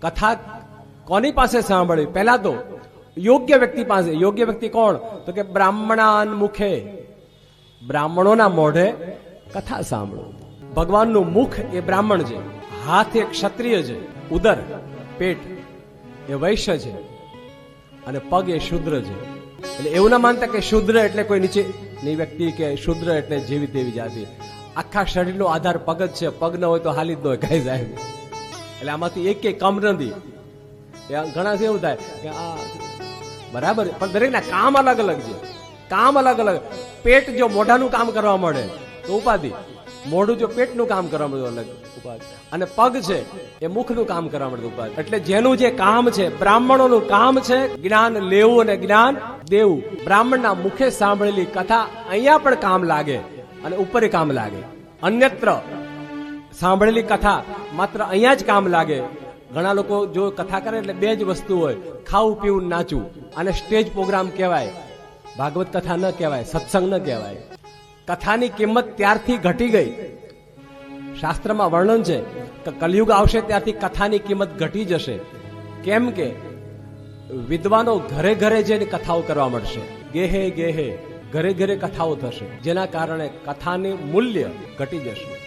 કથા કોની પાસે સાંભળવી? પહેલા તો યોગ્ય વ્યક્તિ પાસે. યોગ્ય વ્યક્તિ કોણ? તો કે બ્રાહ્મણાન મુખે, બ્રાહ્મણોના મોઢે કથા સાંભળો. ભગવાનનું મુખ એ બ્રાહ્મણ છે, હાથ એ ક્ષત્રિય છે, ઉદર પેટ એ વૈશ્ય છે અને પગ એ શૂદ્ર છે. એટલે એવું ના માનતા કે શૂદ્ર એટલે કોઈ નીચેની વ્યક્તિ કે શૂદ્ર એટલે જેવી તેવી જાતિ. આખા શરીરનો આધાર પગ જ છે. પગ ન હોય તો હાલી જ ન હોય કઈ જાય. એટલે આમાંથી એક કમ નથી. ઘણા એવું થાય કે આ બરાબર, પણ દરેકના કામ અલગ અલગ છે. કામ અલગ અલગ. પેટ જો મોઢાનું કામ કરવા મળે તો ઉપાધિ, મોઢું જો પેટનું કામ કરવા મળે અલગ ઉપાધિ, અને પગ છે એ મુખનું કામ કરવા મળે ઉપાધિ. એટલે જેનું જે કામ છે, બ્રાહ્મણોનું કામ છે જ્ઞાન લેવું અને જ્ઞાન દેવું. બ્રાહ્મણના મુખે સાંભળેલી કથા અહીંયા પણ કામ લાગે અને ઉપર કામ લાગે. અન્યત્ર સાંભળેલી કથા માત્ર અહીંયા જ કામ લાગે. ઘણા લોકો જો કથા કરે એટલે બે જ વસ્તુ હોય, ખાવું પીવું નાચવું. અને સ્ટેજ પ્રોગ્રામ કહેવાય, ભાગવત કથા ન કહેવાય, સત્સંગ ન કહેવાય. કથાની કિંમત ત્યારથી ઘટી ગઈ. શાસ્ત્રમાં વર્ણન છે કે કલયુગ આવશે ત્યારથી કથાની કિંમત ઘટી જશે. કેમ કે વિદ્વાનો ઘરે ઘરે જઈને કથાઓ કરવા મળશે. ગેહે ગેહે ઘરે ઘરે કથાઓ થશે, જેના કારણે કથાની મૂલ્ય ઘટી જશે.